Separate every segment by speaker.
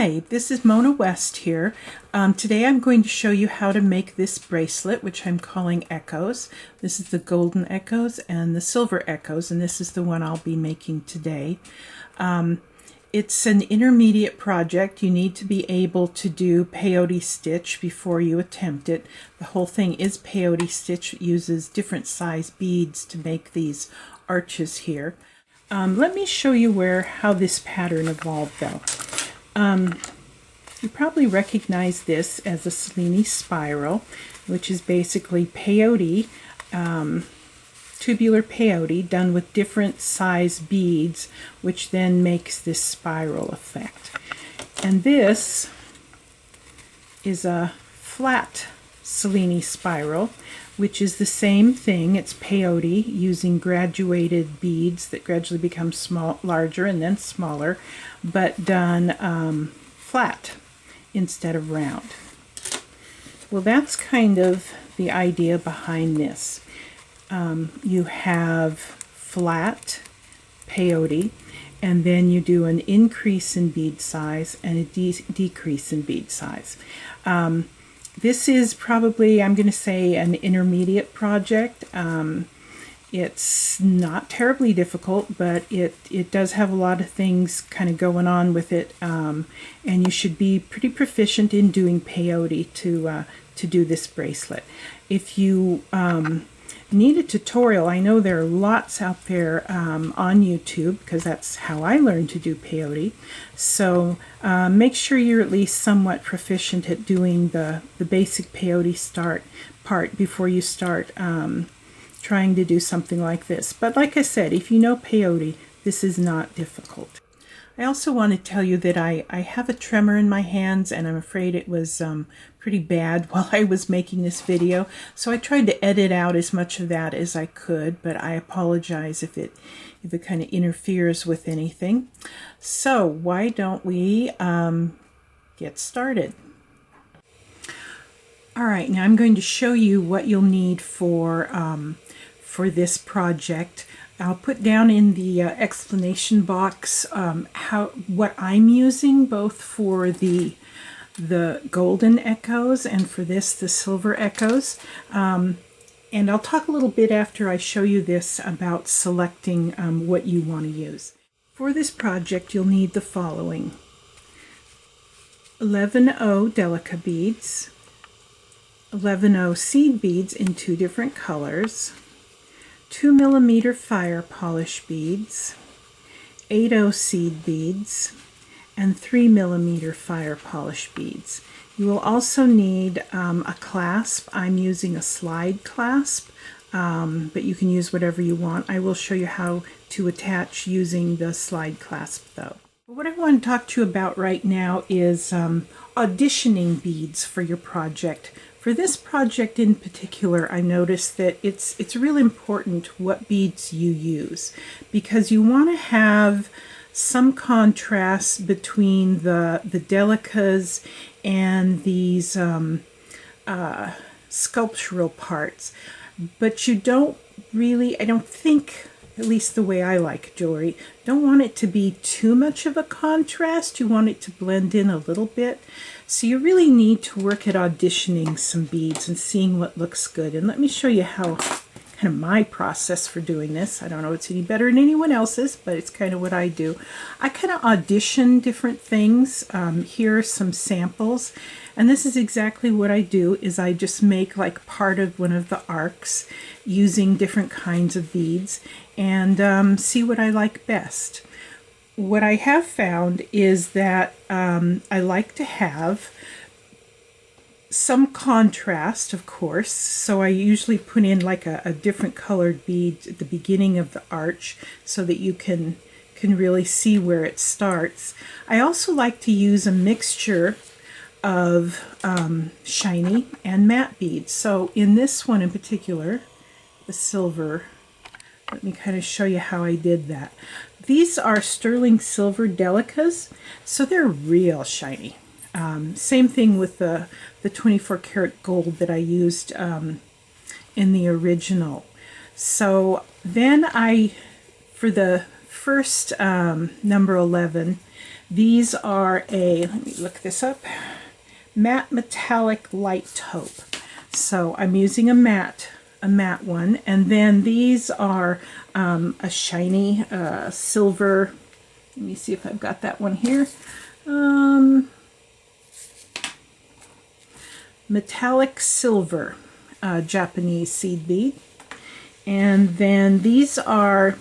Speaker 1: Hi, this is Mona West here. Today I'm going to show you how to make this bracelet, which I'm calling Echoes. This is the golden echoes and the silver echoes, and this is the one I'll be making today. It's an intermediate project. You need to be able to do peyote stitch before you attempt it. The whole thing is peyote stitch. It uses different size beads to make these arches here. Let me show you how this pattern evolved though. You probably recognize this as a Cellini spiral, which is basically peyote, tubular peyote done with different size beads, which then makes this spiral effect. And this is a flat Cellini spiral, which is the same thing. It's peyote using graduated beads that gradually become larger and then smaller, but done flat instead of round. Well, that's kind of the idea behind this. You have flat peyote, and then you do an increase in bead size and a decrease in bead size. This is probably, I'm going to say, an intermediate project. It's not terribly difficult, but it does have a lot of things kind of going on with it, and you should be pretty proficient in doing peyote to do this bracelet. If you need a tutorial, I know there are lots out there on YouTube, because that's how I learned to do peyote. So make sure you're at least somewhat proficient at doing the basic peyote part before you start trying to do something like this. But like I said, if you know peyote, this is not difficult. I also want to tell you that I have a tremor in my hands, and I'm afraid it was pretty bad while I was making this video. So I tried to edit out as much of that as I could, but I apologize if it kind of interferes with anything. So why don't we get started? All right, now I'm going to show you what you'll need for this project. I'll put down in the explanation box what I'm using, both for the golden echoes and for the silver echoes. And I'll talk a little bit after I show you this about selecting what you want to use. For this project, you'll need the following: 11O Delica beads, 11O seed beads in 2 different colors, 2mm fire polish beads, 8O seed beads, and 3mm fire polish beads. You will also need a clasp. I'm using a slide clasp, but you can use whatever you want. I will show you how to attach using the slide clasp though. What I want to talk to you about right now is auditioning beads for your project. For this project in particular, I noticed that it's really important what beads you use, because you want to have some contrast between the Delicas and these sculptural parts. But you don't really, I don't think, at least the way I like jewelry, don't want it to be too much of a contrast. You want it to blend in a little bit. So you really need to work at auditioning some beads and seeing what looks good. And let me show you how kind of my process for doing this. I don't know if it's any better than anyone else's, but it's kind of what I do. I kind of audition different things. Here are some samples. And this is exactly what I do, is I just make like part of one of the arcs using different kinds of beads and see what I like best. What I have found is that I like to have some contrast, of course, so I usually put in like a different colored bead at the beginning of the arch so that you can really see where it starts. I also like to use a mixture of shiny and matte beads. So in this one in particular, the silver, let me kind of show you how I did that. These are sterling silver Delicas, so they're real shiny. Same thing with the 24 karat gold that I used in the original. So then for the first number 11, These are let me look this up, matte metallic light taupe. So I'm using a matte one, and then these are a shiny silver. Let me see if I've got that one here. Metallic silver Japanese seed bead. And then these are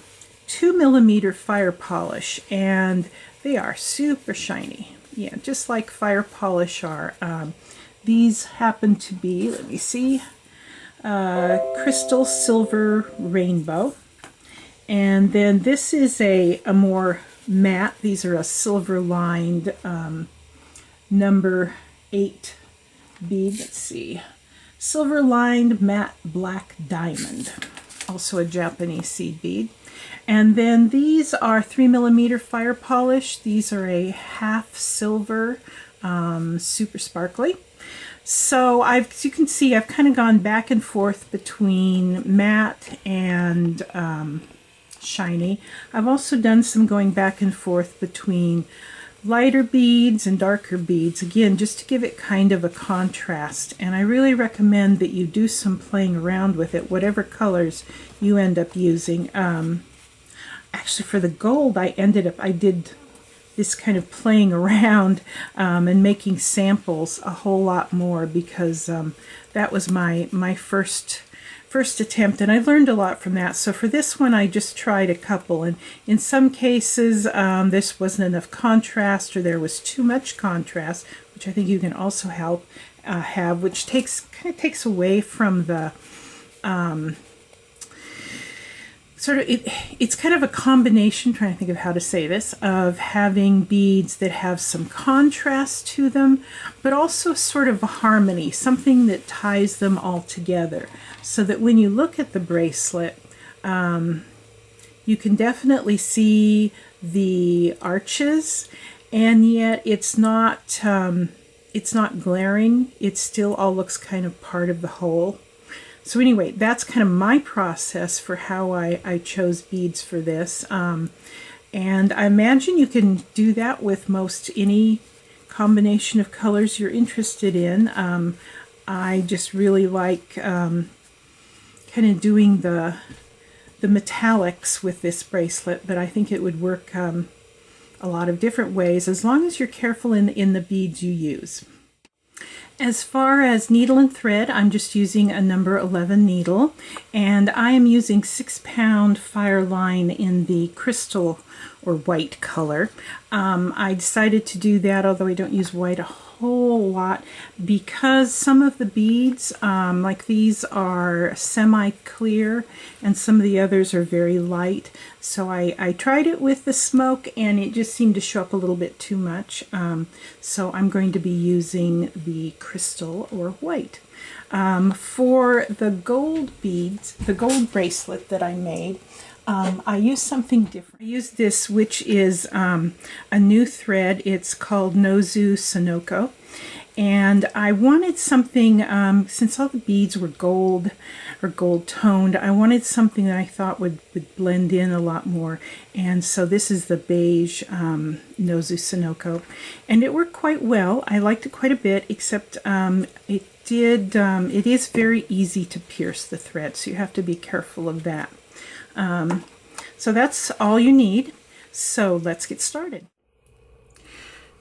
Speaker 1: 2mm fire polish, and they are super shiny. Yeah, just like fire polish are. These happen to be, let me see, crystal silver rainbow. And then this is a more matte. These are a silver lined number 8 bead. Let's see, silver lined matte black diamond, also a Japanese seed bead. And then these are 3mm fire polish. These are a half silver, super sparkly. So as you can see, I've kind of gone back and forth between matte and shiny. I've also done some going back and forth between lighter beads and darker beads, again, just to give it kind of a contrast. And I really recommend that you do some playing around with it, whatever colors you end up using. Actually, for the gold, I did this kind of playing around and making samples a whole lot more, because that was my first attempt, and I learned a lot from that. So for this one, I just tried a couple, and in some cases this wasn't enough contrast, or there was too much contrast, which I think you can also have, which kind of takes away from the it's kind of a combination, trying to think of how to say this, of having beads that have some contrast to them, but also sort of a harmony, something that ties them all together, so that when you look at the bracelet, you can definitely see the arches, and yet it's not glaring. It still all looks kind of part of the whole. So anyway, that's kind of my process for how I chose beads for this. And I imagine you can do that with most any combination of colors you're interested in. I just really like kind of doing the metallics with this bracelet, but I think it would work a lot of different ways, as long as you're careful in the beads you use. As far as needle and thread, I'm just using a number 11 needle, and I am using 6-pound fire line in the crystal or white color. I decided to do that, although I don't use white a whole lot, because some of the beads, like these, are semi-clear, and some of the others are very light. So I tried it with the smoke, and it just seemed to show up a little bit too much. So I'm going to be using the crystal or white. For the gold beads, the gold bracelet that I made, I used something different. I used this, which is a new thread. It's called Nozu Sonoko. And I wanted something, since all the beads were gold or gold toned, I wanted something that I thought would blend in a lot more. And so this is the beige Nozu Sonoko. And it worked quite well. I liked it quite a bit, except it is very easy to pierce the thread, so you have to be careful of that. So that's all you need. So let's get started.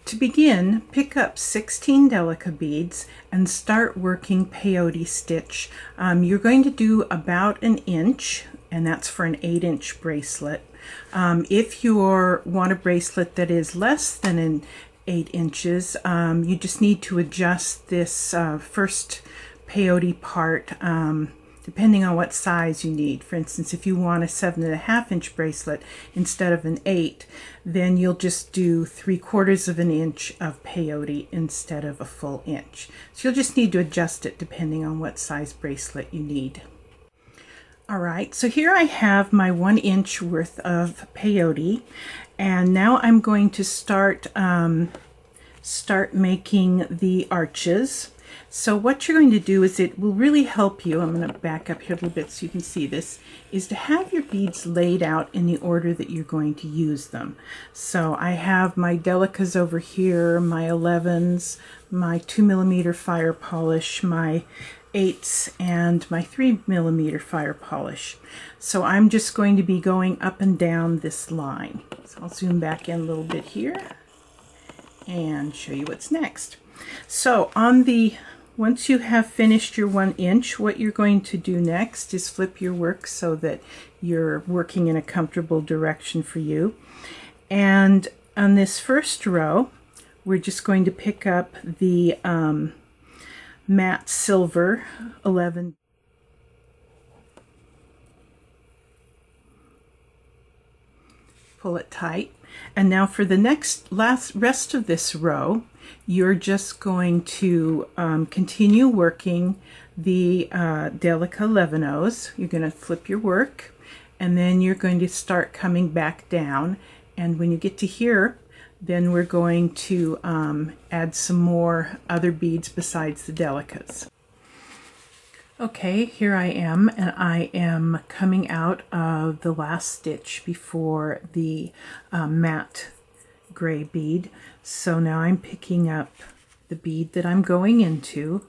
Speaker 1: To begin, pick up 16 Delica beads and start working peyote stitch. You're going to do about an inch, and that's for an 8-inch bracelet. If you want a bracelet that is less than 8 inches, you just need to adjust this first peyote part depending on what size you need. For instance, if you want a 7.5-inch bracelet instead of an 8, then you'll just do 3/4 of an inch of peyote instead of a full inch. So you'll just need to adjust it depending on what size bracelet you need. All right, so here I have my 1 inch worth of peyote, and now I'm going to start making the arches. So what you're going to do is, it will really help you, I'm going to back up here a little bit so you can see this, is to have your beads laid out in the order that you're going to use them. So I have my Delicas over here, my 11s, my 2mm fire polish, my 8s, and my 3mm fire polish. So I'm just going to be going up and down this line. So I'll zoom back in a little bit here and show you what's next. So once you have finished your 1 inch, what you're going to do next is flip your work so that you're working in a comfortable direction for you. And on this first row, we're just going to pick up the matte silver 11. Pull it tight. And now for the rest of this row, you're just going to continue working the Delica 11-0s. You're going to flip your work, and then you're going to start coming back down. And when you get to here, then we're going to add some more other beads besides the Delicas. Okay, here I am, and I am coming out of the last stitch before the matte gray bead. So now I'm picking up the bead that I'm going into,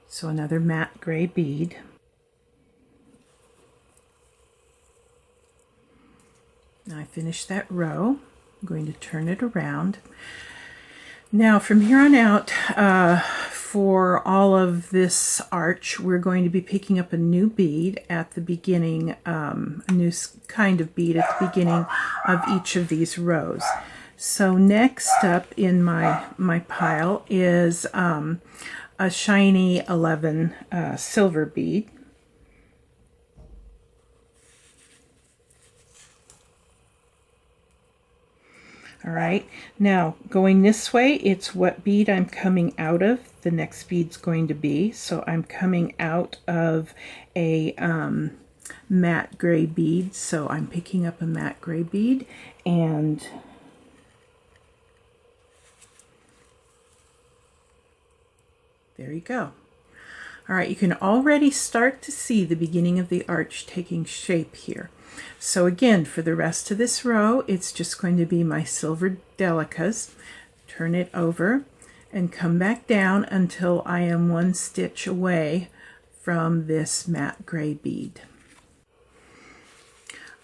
Speaker 1: so another matte gray bead. Now I finished that row. I'm going to turn it around. Now from here on out, for all of this arch, we're going to be picking up a new bead at the beginning, a new kind of bead at the beginning of each of these rows. So next up in my pile is a shiny 11 silver bead. All right, now going this way, it's what bead I'm coming out of. The next bead's going to be, so I'm coming out of a matte gray bead, so I'm picking up a matte gray bead, and there you go. All right, you can already start to see the beginning of the arch taking shape here. So again, for the rest of this row, it's just going to be my silver Delicas. Turn it over and come back down until I am 1 stitch away from this matte gray bead.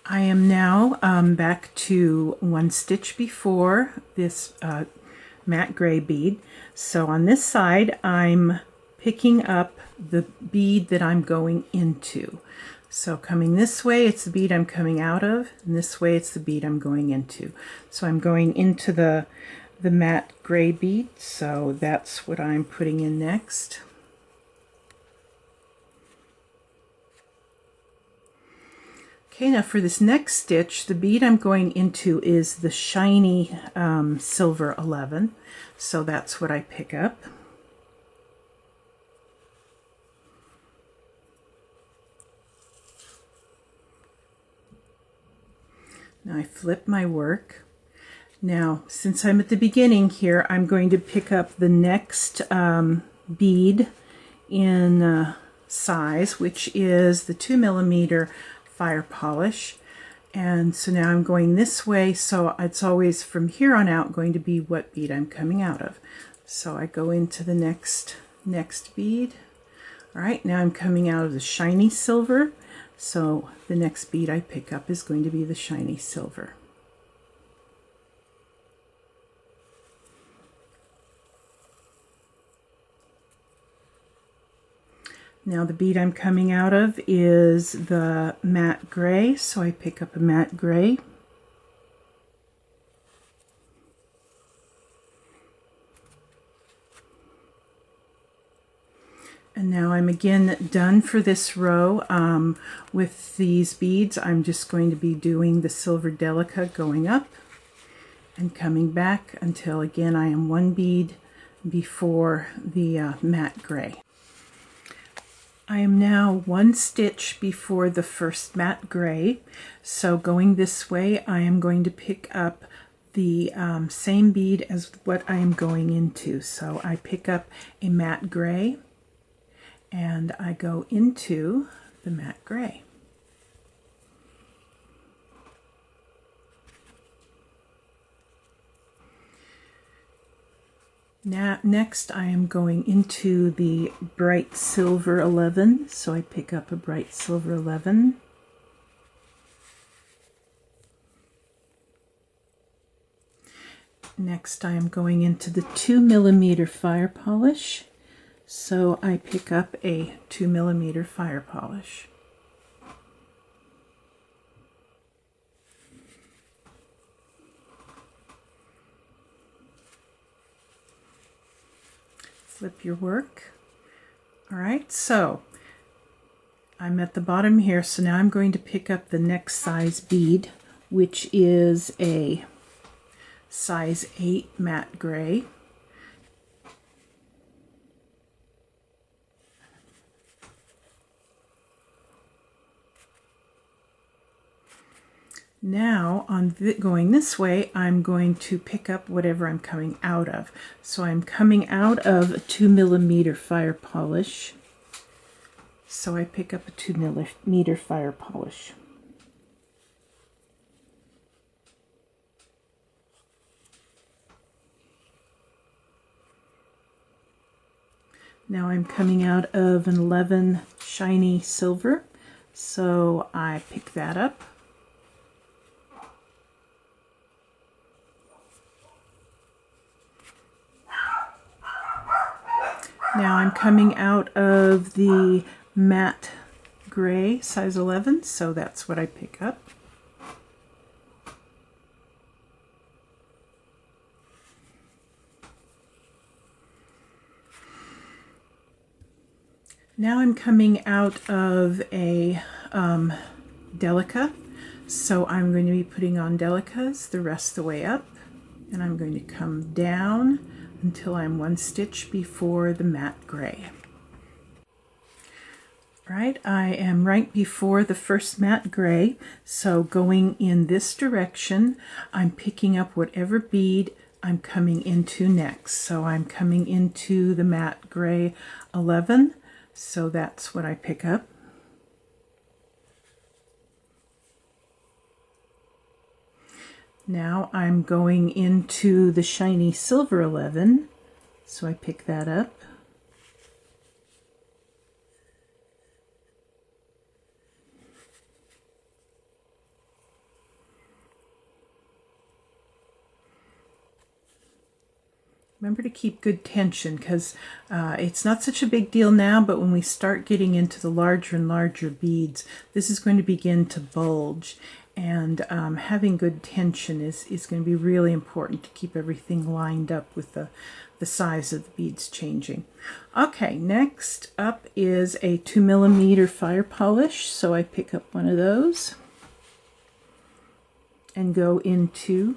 Speaker 1: I am now back to 1 stitch before this matte gray bead. So on this side, I'm picking up the bead that I'm going into. So coming this way, it's the bead I'm coming out of, and this way it's the bead I'm going into. So I'm going into the matte gray bead, so that's what I'm putting in next. Okay, now for this next stitch, the bead I'm going into is the shiny silver 11, so that's what I pick up. Now I flip my work. Now, since I'm at the beginning here, I'm going to pick up the next bead in size, which is the 2mm fire polish. And so now I'm going this way, so it's always from here on out going to be what bead I'm coming out of. So I go into the next bead. All right, now I'm coming out of the shiny silver. So the next bead I pick up is going to be the shiny silver. Now the bead I'm coming out of is the matte gray, so I pick up a matte gray. And now I'm again done for this row with these beads. I'm just going to be doing the silver Delica going up and coming back until again I am 1 bead before the matte gray. I am now 1 stitch before the first matte gray, so going this way I am going to pick up the same bead as what I am going into. So I pick up a matte gray and I go into the matte gray. Now, next I am going into the bright silver 11, so I pick up a bright silver 11. Next I am going into the 2mm fire polish, so I pick up a 2mm fire polish. Flip your work. All right, so I'm at the bottom here, so now I'm going to pick up the next size bead, which is a size 8 matte gray. Now, going this way, I'm going to pick up whatever I'm coming out of. So I'm coming out of a 2mm fire polish. So I pick up a 2mm fire polish. Now I'm coming out of an 11 shiny silver, so I pick that up. Now I'm coming out of the matte gray, size 11, so that's what I pick up. Now I'm coming out of a Delica, so I'm going to be putting on Delicas the rest of the way up, and I'm going to come down until I'm one stitch before the matte gray. Right, I am right before the first matte gray, so going in this direction, I'm picking up whatever bead I'm coming into next. So I'm coming into the matte gray 11, so that's what I pick up. Now I'm going into the shiny silver 11, so I pick that up. Remember to keep good tension, because it's not such a big deal now, but when we start getting into the larger and larger beads, this is going to begin to bulge. And having good tension is going to be really important to keep everything lined up with the size of the beads changing. Okay, next up is a 2mm fire polish, so I pick up one of those and go into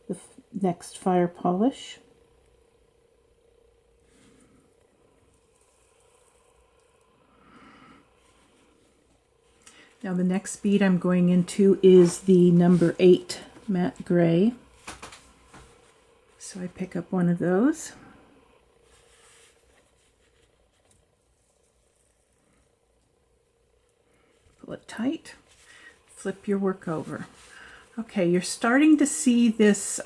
Speaker 1: the next fire polish. Now the next bead I'm going into is the number 8 matte gray. So I pick up one of those. Pull it tight. Flip your work over. Okay, you're starting to see this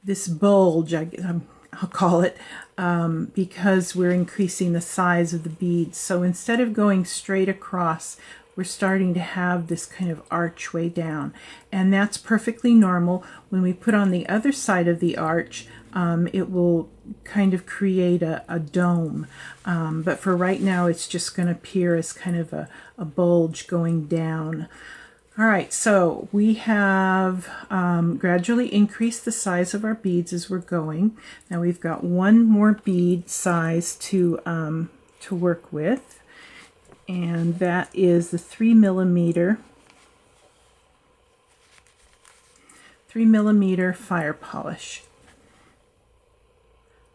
Speaker 1: this bulge, I'll call it, because we're increasing the size of the beads. So instead of going straight across, we're starting to have this kind of archway down, and that's perfectly normal. When we put on the other side of the arch, it will kind of create a dome, but for right now it's just going to appear as kind of a bulge going down. All right, so we have gradually increased the size of our beads as we're going. Now we've got one more bead size to work with, and that is the 3mm fire polish.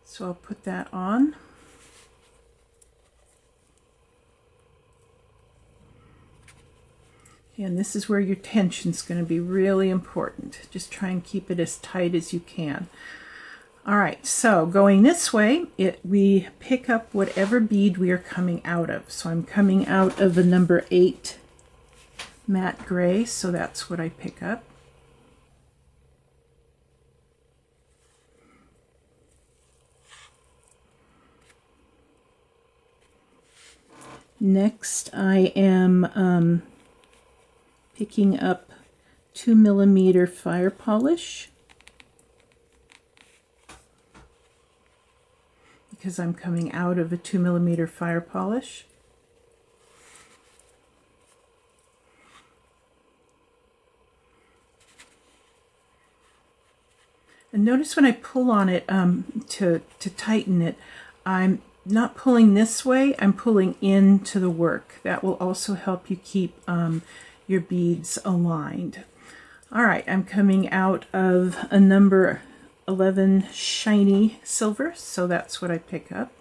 Speaker 1: So I'll put that on. And this is where your tension is going to be really important. Just try and keep it as tight as you can. All right, so going this way, we pick up whatever bead we are coming out of. So I'm coming out of the number 8 matte gray, so that's what I pick up. Next, I am picking up 2mm fire polish, because I'm coming out of a 2mm fire polish. And notice when I pull on it to tighten it, I'm not pulling this way, I'm pulling into the work. That will also help you keep your beads aligned. All right, I'm coming out of a number 11 shiny silver, so that's what I pick up.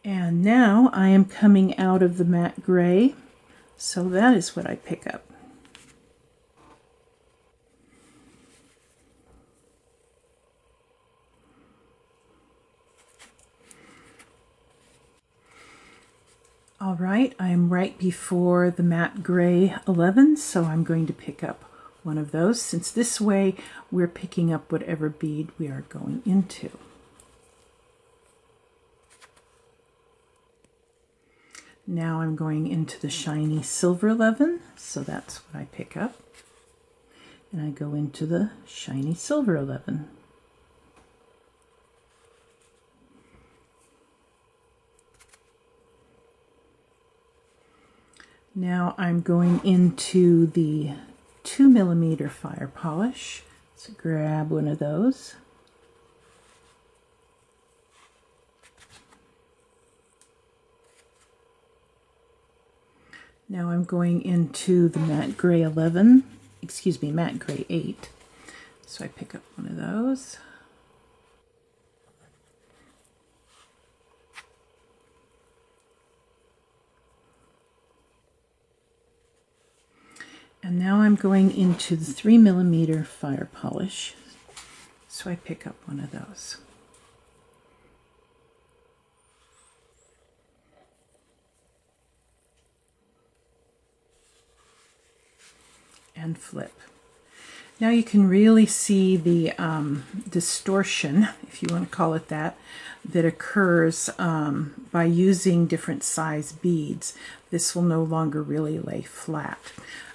Speaker 1: And now I am coming out of the matte gray, so that is what I pick up. All right, I am right before the matte gray 11, so I'm going to pick up one of those, since this way we're picking up whatever bead we are going into. Now I'm going into the shiny silver 11, so that's what I pick up. And I go into the shiny silver 11. Now I'm going into the 2mm fire polish, so grab one of those. Now I'm going into the matte gray 11, excuse me, matte gray 8. So I pick up one of those. And now I'm going into the 3mm fire polish. So I pick up one of those. And flip. Now you can really see the distortion, if you want to call it that, that occurs by using different size beads. This will no longer really lay flat.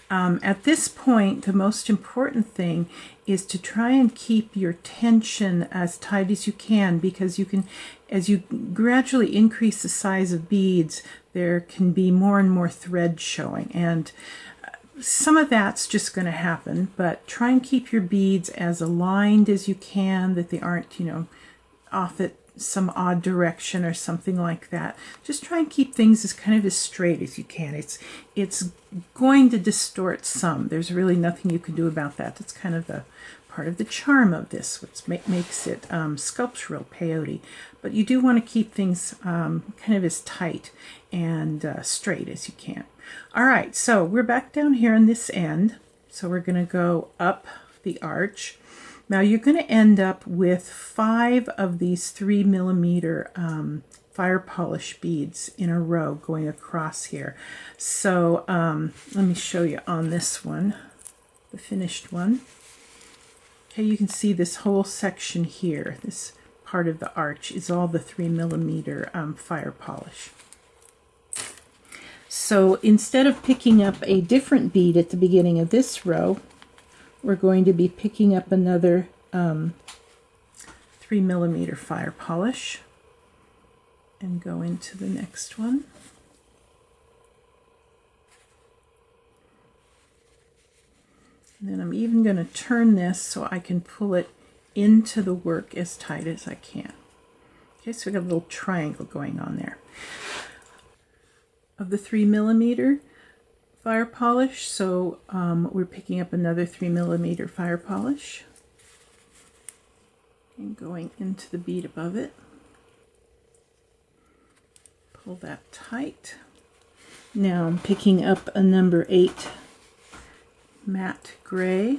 Speaker 1: At this point, the most important thing is to try and keep your tension as tight as you can, because you can, as you gradually increase the size of beads, there can be more and more thread showing, and some of that's just going to happen, but try and keep your beads as aligned as you can, that they aren't, you know, off at some odd direction or something like that. Just try and keep things as kind of as straight as you can. It's going to distort some. There's really nothing you can do about that. That's kind of the part of the charm of this, which makes it sculptural peyote. But you do want to keep things kind of as tight and straight as you can. All right, so we're back down here in this end. So we're going to go up the arch. Now you're going to end up with 5 of these 3mm fire polish beads in a row going across here. So let me show you on this one, the finished one. Okay, you can see this whole section here, this part of the arch is all the 3mm fire polish. So instead of picking up a different bead at the beginning of this row, we're going to be picking up another 3mm fire polish and go into the next one. And then I'm even going to turn this so I can pull it into the work as tight as I can. Okay, so we got a little triangle going on there. Of the 3mm fire polish, so we're picking up another 3mm fire polish. and going into the bead above it. Pull that tight. Now I'm picking up a number 8 matte gray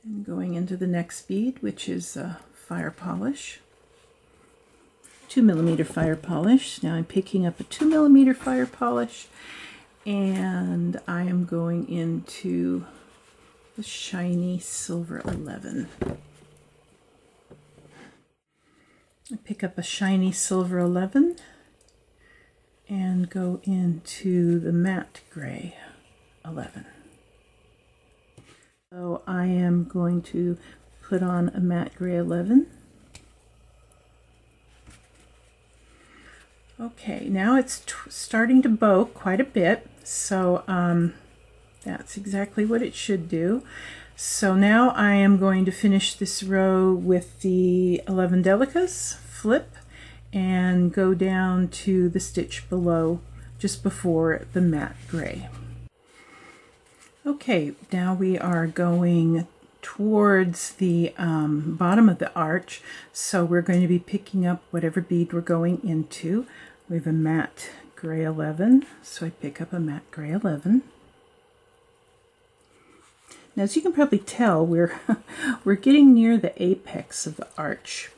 Speaker 1: and going into the next bead, which is fire polish, 2mm fire polish. Now I'm picking up a 2mm fire polish and I am going into the shiny silver 11. I pick up a shiny silver 11 and go into the matte gray 11. So I am going to put on a matte gray 11. Okay, now it's starting to bow quite a bit, so that's exactly what it should do. So now I am going to finish this row with the 11 Delicas, flip, and go down to the stitch below, just before the matte gray. Okay, now we are going towards the bottom of the arch, so we're going to be picking up whatever bead we're going into. We have a matte gray 11, so I pick up a matte gray 11. Now, as you can probably tell, we're getting near the apex of the arch,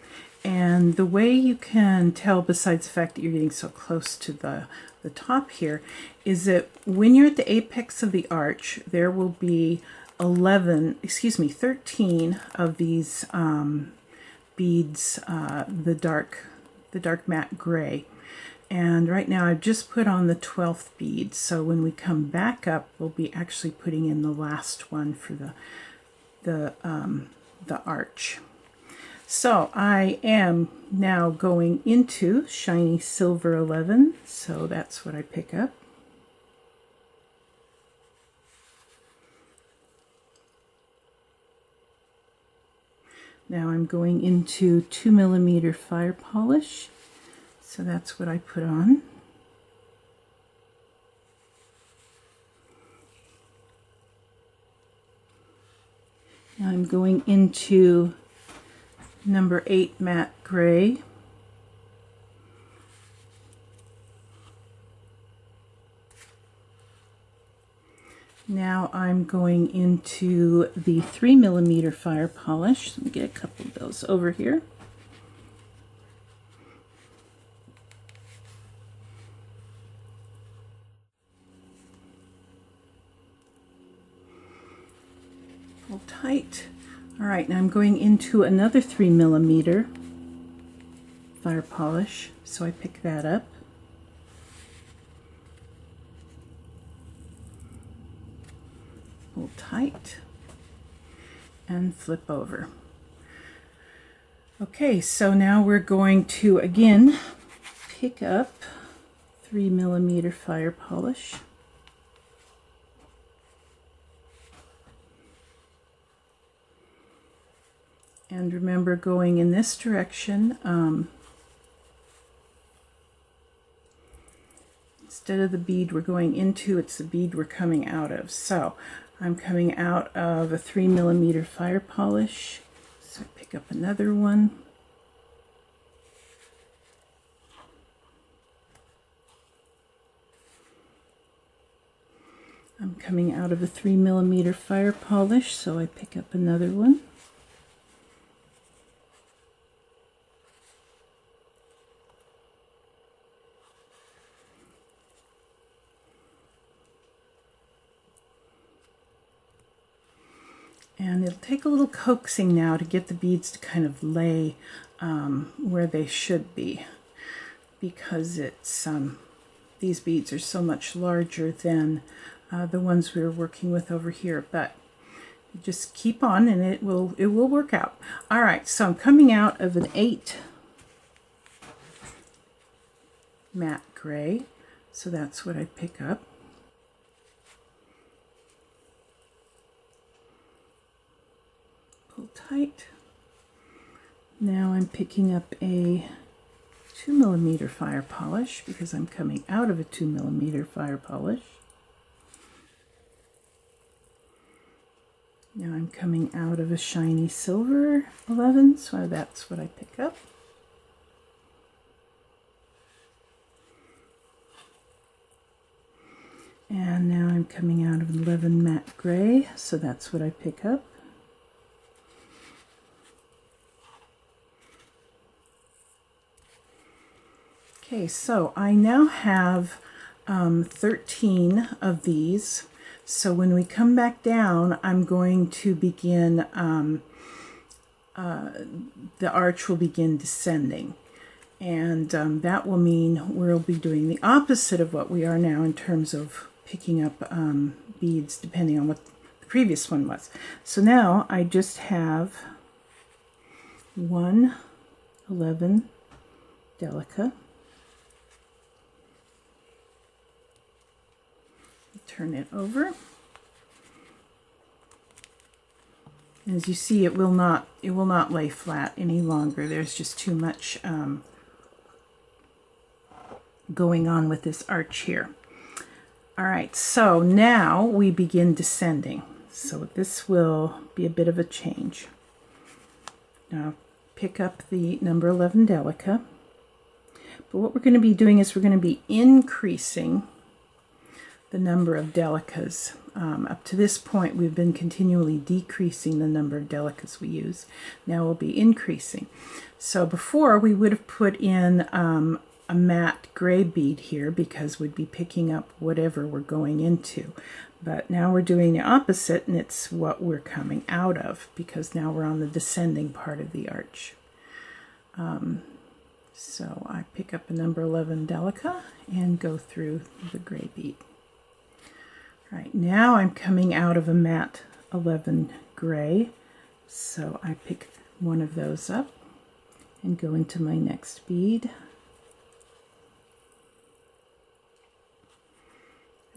Speaker 1: and the way you can tell, besides the fact that you're getting so close to the top here, is that when you're at the apex of the arch, there will be 13 of these beads, the dark matte gray. And right now I've just put on the 12th bead, so when we come back up, we'll be actually putting in the last one for the arch. So I am now going into shiny silver 11, so that's what I pick up. Now I'm going into 2mm fire polish, so that's what I put on. Now I'm going into number 8 matte gray. Now I'm going into the 3mm fire polish. Let me get a couple of those over here. Pull tight. All right, now I'm going into another 3mm fire polish, so I pick that up. Pull tight and flip over. Okay, so now we're going to again pick up 3mm fire polish. And remember, going in this direction, instead of the bead we're going into, it's the bead we're coming out of. So I'm coming out of a 3mm fire polish, so I pick up another one. I'm coming out of a 3mm fire polish, so I pick up another one. And it'll take a little coaxing now to get the beads to kind of lay where they should be, because it's these beads are so much larger than the ones we were working with over here. But just keep on, and it will work out. All right, so I'm coming out of an 8 matte gray, so that's what I pick up. Pull tight. Now I'm picking up a 2mm fire polish, because I'm coming out of a 2mm fire polish. Now I'm coming out of a shiny silver 11, so that's what I pick up. And now I'm coming out of an 11 matte gray, so that's what I pick up. Okay, so I now have 13 of these. So when we come back down, I'm going to begin, the arch will begin descending. And that will mean we'll be doing the opposite of what we are now in terms of picking up beads, depending on what the previous one was. So now I just have 1 11 Delica. Turn it over. As you see, it will not lay flat any longer. There's just too much going on with this arch here. All right, so now we begin descending. So this will be a bit of a change. Now pick up the number 11 Delica. But what we're going to be doing is we're going to be increasing the number of Delicas. Up to this point, we've been continually decreasing the number of Delicas we use. Now we'll be increasing. So before, we would have put in a matte gray bead here because we'd be picking up whatever we're going into. But now we're doing the opposite, and it's what we're coming out of because now we're on the descending part of the arch. So I pick up a number 11 Delica and go through the gray bead. Right, now I'm coming out of a matte 11 gray, so I pick one of those up and go into my next bead.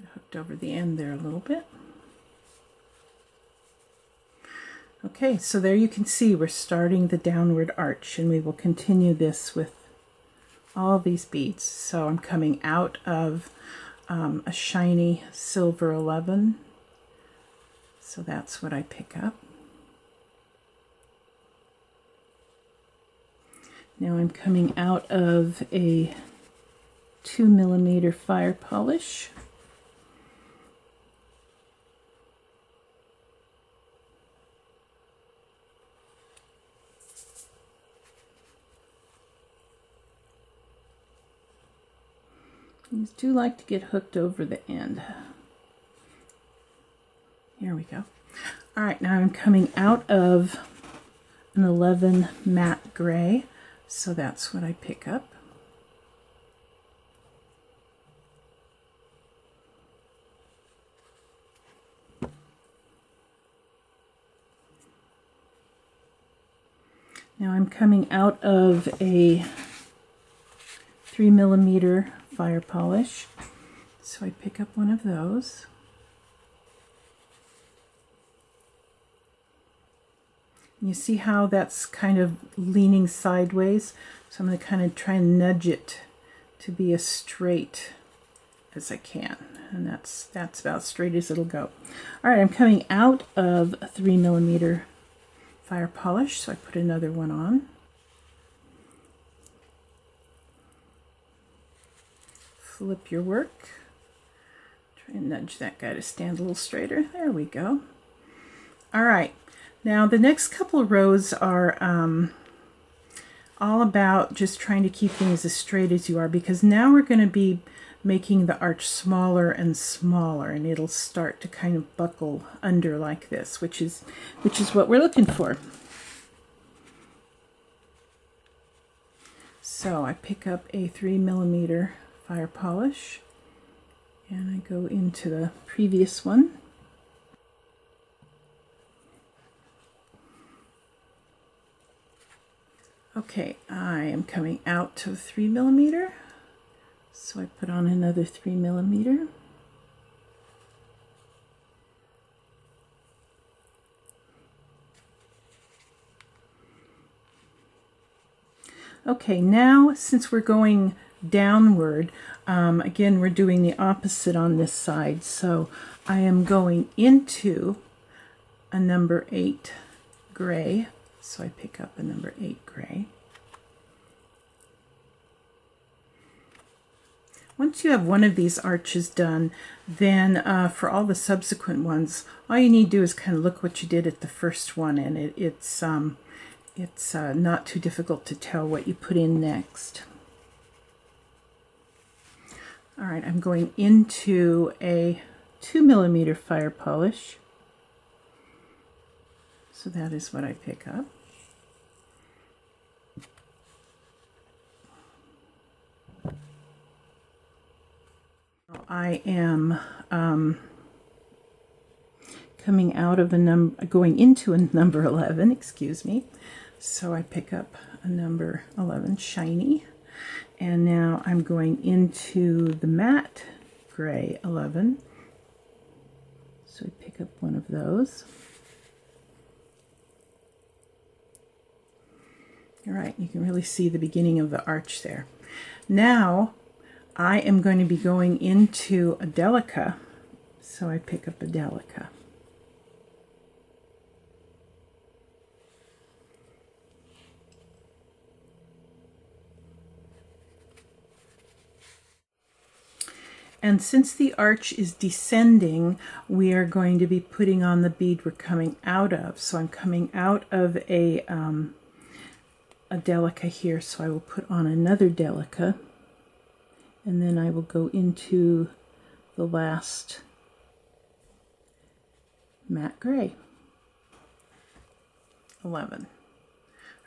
Speaker 1: I hooked over the end there a little bit. Okay, so there you can see we're starting the downward arch, and we will continue this with all these beads. So I'm coming out of a shiny silver 11, so that's what I pick up. Now I'm coming out of a 2mm fire polish. These do like to get hooked over the end. Here we go. All right, now I'm coming out of an 11 matte gray, so that's what I pick up. Now I'm coming out of a 3mm fire polish, so I pick up one of those. You see how that's kind of leaning sideways, so I'm going to kind of try and nudge it to be as straight as I can, and that's about straight as it'll go. All right, I'm coming out of a 3mm fire polish, so I put another one on. Flip your work. Try and nudge that guy to stand a little straighter. There we go. All right. Now the next couple of rows are all about just trying to keep things as straight as you are, because now we're going to be making the arch smaller and smaller, and it'll start to kind of buckle under like this, which is what we're looking for. So I pick up a 3mm fire polish, and I go into the previous one. Okay, I am coming out to 3mm, so I put on another 3mm. Okay, now since we're going downward, again we're doing the opposite on this side, so I am going into a number 8 gray, so I pick up a number 8 gray. Once you have one of these arches done, then for all the subsequent ones, all you need to do is kind of look what you did at the first one, and it's not too difficult to tell what you put in next. All right, I'm going into a 2mm fire polish. So that is what I pick up. I am coming out of going into a number 11, excuse me. So I pick up a number 11 shiny, and now I'm going into the matte gray 11. So I pick up one of those. All right, you can really see the beginning of the arch there. Now I am going to be going into a Delica, so I pick up a Delica. And since the arch is descending, we are going to be putting on the bead we're coming out of. So I'm coming out of a Delica here, so I will put on another Delica, and then I will go into the last matte gray, 11.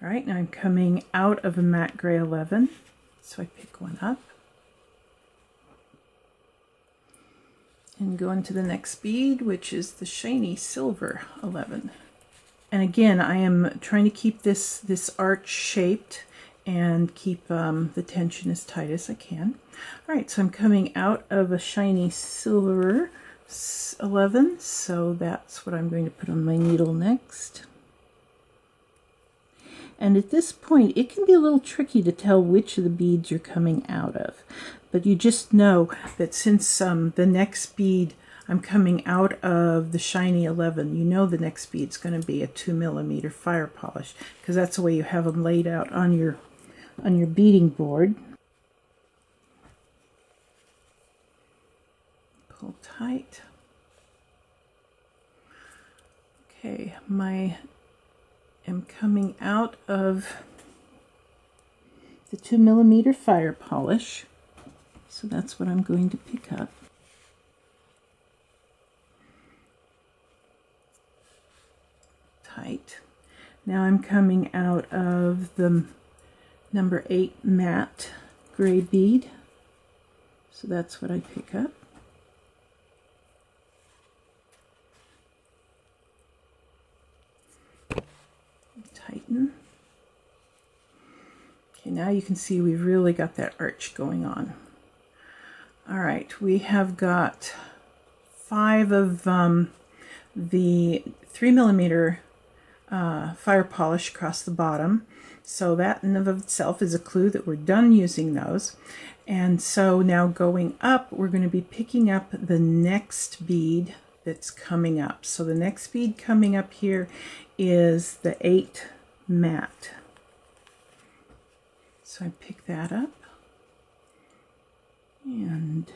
Speaker 1: All right, now I'm coming out of a matte gray 11, so I pick one up and go into the next bead, which is the shiny silver 11. And again, I am trying to keep this arch shaped and keep the tension as tight as I can. All right, so I'm coming out of a shiny silver 11, so that's what I'm going to put on my needle next. And at this point, it can be a little tricky to tell which of the beads you're coming out of. But you just know that since the next bead I'm coming out of the shiny 11, you know the next bead's going to be a 2mm fire polish, because that's the way you have them laid out on your beading board. Pull tight. Okay, I'm coming out of the 2mm fire polish, so that's what I'm going to pick up. Tight. Now I'm coming out of the number 8 matte gray bead, so that's what I pick up. Tighten. Okay, now you can see we've really got that arch going on. All right, we have got 5 of the 3mm fire polish across the bottom, so that in and of itself is a clue that we're done using those. And so now going up, we're going to be picking up the next bead that's coming up. So the next bead coming up here is the 8 matte. So I pick that up and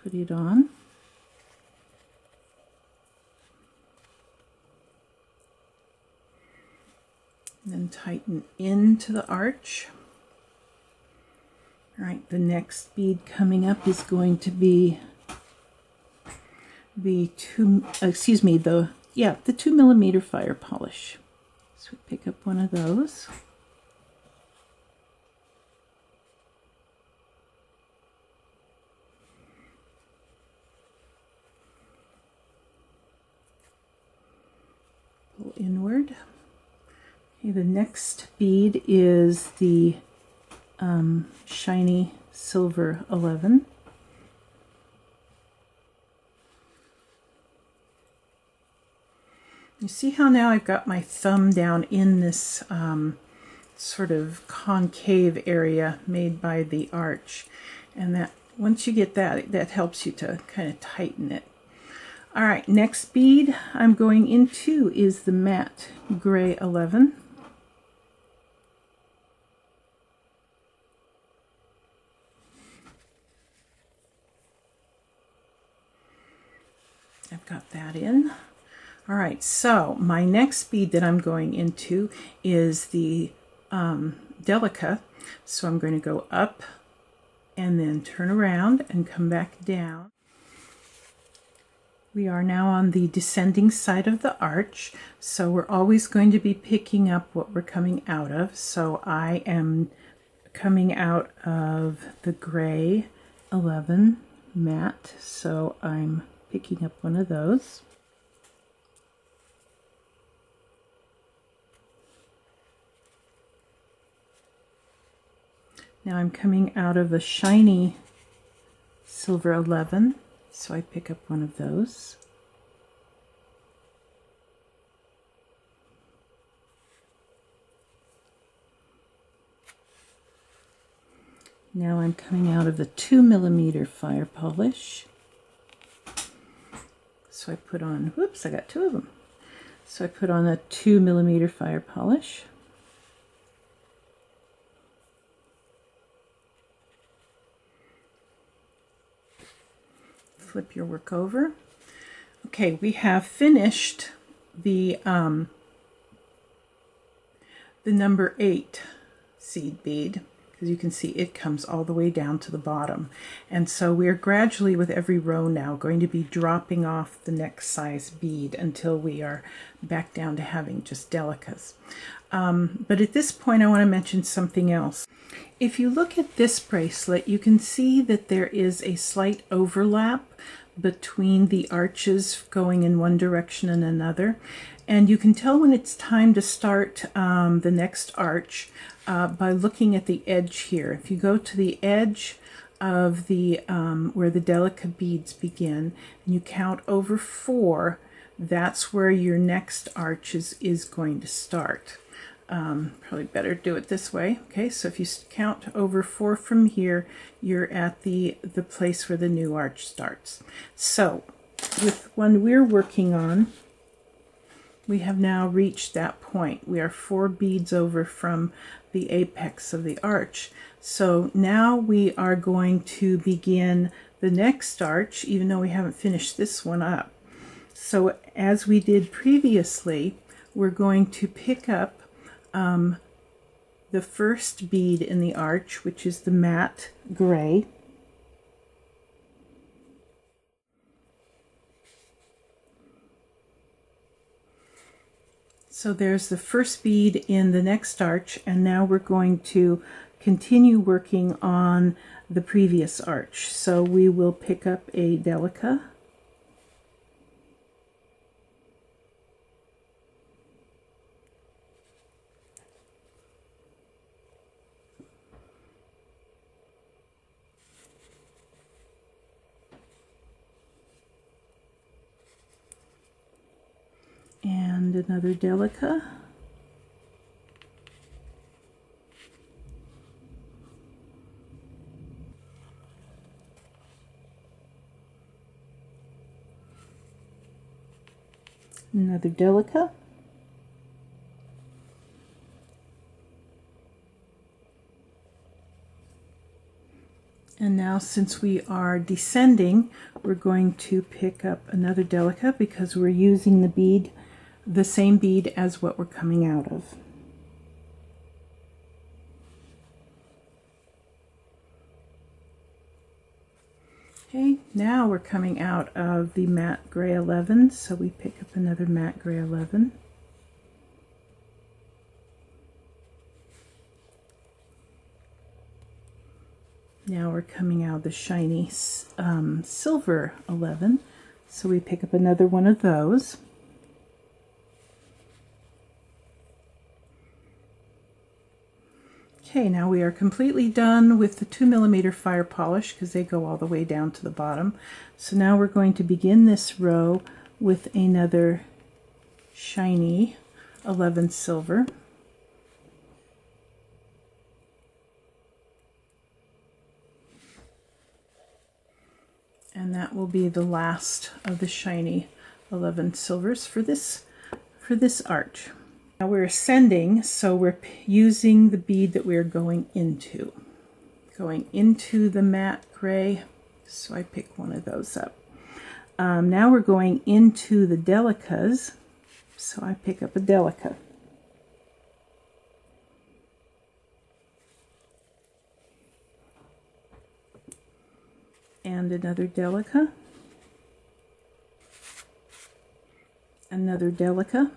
Speaker 1: put it on. And then tighten into the arch. All right, the next bead coming up is going to be the 2mm fire polish. So we pick up one of those. Pull inward. Okay, the next bead is the shiny silver 11. You see how now I've got my thumb down in this sort of concave area made by the arch, and that once you get that, that helps you to kind of tighten it. All right, next bead I'm going into is the matte gray 11. I've got that in. All right, so my next bead that I'm going into is the Delica. So I'm going to go up and then turn around and come back down. We are now on the descending side of the arch, so we're always going to be picking up what we're coming out of. So I am coming out of the gray 11 matte, so I'm picking up one of those. Now I'm coming out of a shiny silver 11, so I pick up one of those. Now I'm coming out of the 2mm fire polish. So I put on, whoops, I got two of them. So I put on a 2mm fire polish. Flip your work over. Okay, we have finished the number 8 seed bead, because you can see it comes all the way down to the bottom. And so we're gradually, with every row now, going to be dropping off the next size bead until we are back down to having just Delicas. But at this point I want to mention something else. If you look at this bracelet, you can see that there is a slight overlap between the arches going in one direction and another. And you can tell when it's time to start the next arch by looking at the edge here. If you go to the edge of the where the Delica beads begin and you count over 4, that's where your next arch is going to start. Probably better do it this way. Okay, so if you count over 4 from here, you're at the place where the new arch starts. So with one we're working on, we have now reached that point. We are 4 beads over from the apex of the arch. So now we are going to begin the next arch, even though we haven't finished this one up. So as we did previously, we're going to pick up the first bead in the arch, which is the matte gray. So there's the first bead in the next arch, and now we're going to continue working on the previous arch. So we will pick up a Delica. And another Delica. Another Delica. And now, since we are descending, we're going to pick up another Delica because we're using the bead, the same bead as what we're coming out of. Okay, now we're coming out of the matte gray 11, so we pick up another matte gray 11. Now we're coming out of the shiny silver 11, so we pick up another one of those. Okay, now we are completely done with the 2mm fire polish because they go all the way down to the bottom. So now we're going to begin this row with another shiny 11 silver. And that will be the last of the shiny 11 silvers for this arch. Now we're ascending, so we're using the bead that we're going into the matte gray. So I pick one of those up. Now we're going into the Delicas, so I pick up a Delica. And another Delica. Another Delica.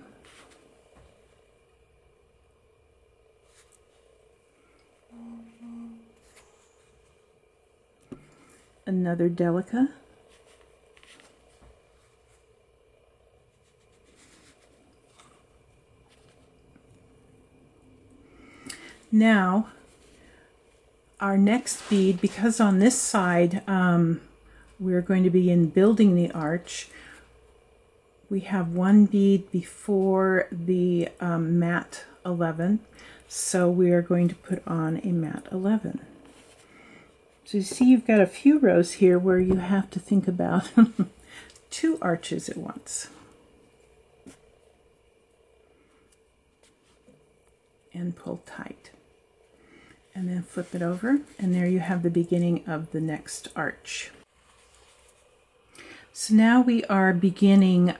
Speaker 1: Another Delica. Now, our next bead, because on this side we're going to be building the arch, we have one bead before the matte 11, so we are going to put on a matte 11. So you see you've got a few rows here where you have to think about 2 arches at once. And pull tight. And then flip it over, and there you have the beginning of the next arch. So now we are beginning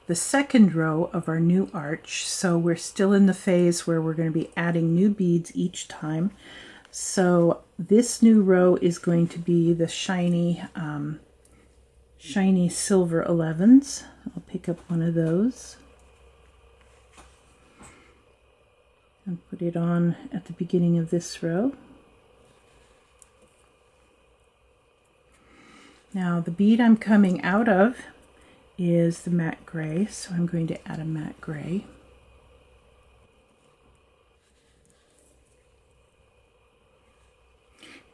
Speaker 1: the second row of our new arch. So we're still in the phase where we're going to be adding new beads each time. So this new row is going to be the shiny silver 11s. I'll pick up one of those and put it on at the beginning of this row. Now the bead I'm coming out of is the matte gray, so I'm going to add a matte gray.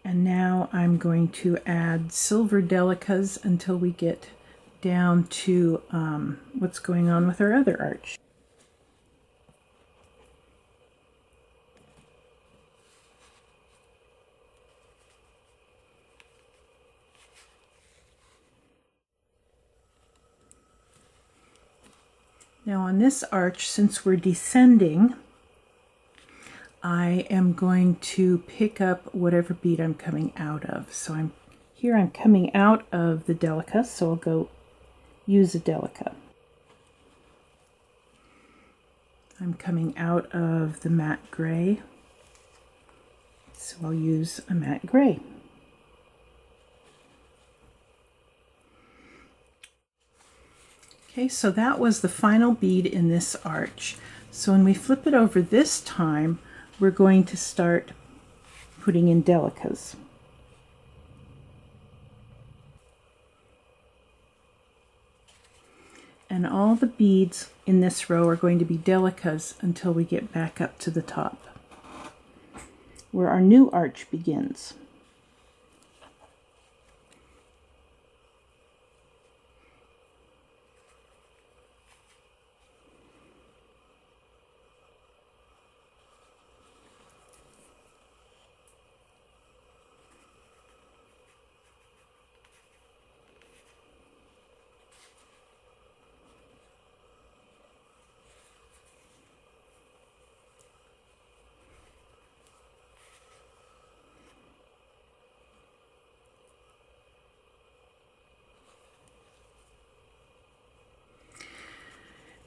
Speaker 1: And now I'm going to add silver Delicas until we get down to what's going on with our other arch. Now on this arch, since we're descending, I am going to pick up whatever bead I'm coming out of. So I'm coming out of the Delica, so I'll go use a Delica. I'm coming out of the matte gray, so I'll use a matte gray. Okay, so that was the final bead in this arch. So when we flip it over this time, we're going to start putting in Delicas. And all the beads in this row are going to be Delicas until we get back up to the top, where our new arch begins.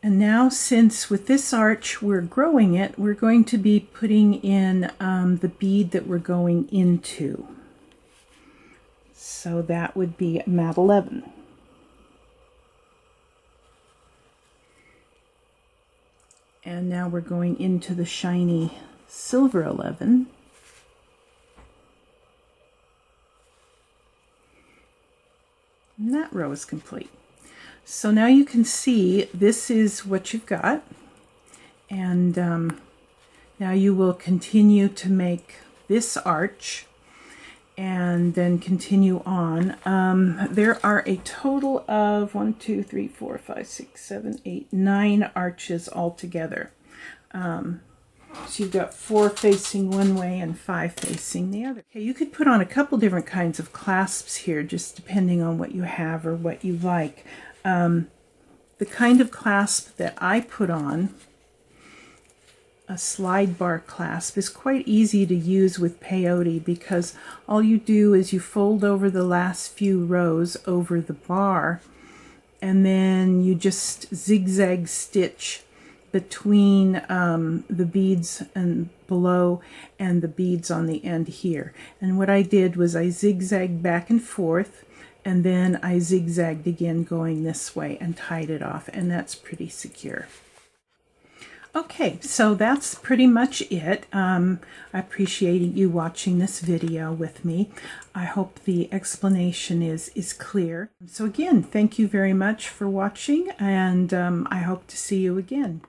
Speaker 1: And now, since with this arch we're growing it, we're going to be putting in the bead that we're going into. So that would be matte 11. And now we're going into the shiny silver 11. And that row is complete. So now you can see this is what you've got, and now you will continue to make this arch and then continue on. There are a total of 1, 2, 3, 4, 5, 6, 7, 8, 9 arches altogether. So you've got 4 facing one way and 5 facing the other. Okay, you could put on a couple different kinds of clasps here, just depending on what you have or what you like. The kind of clasp that I put on, a slide bar clasp, is quite easy to use with peyote because all you do is you fold over the last few rows over the bar, and then you just zigzag stitch between the beads and below and the beads on the end here. And what I did was I zigzagged back and forth, and then I zigzagged again going this way and tied it off, and that's pretty secure. Okay, so that's pretty much it. I appreciate you watching this video with me. I hope the explanation is clear. So again, thank you very much for watching, and I hope to see you again.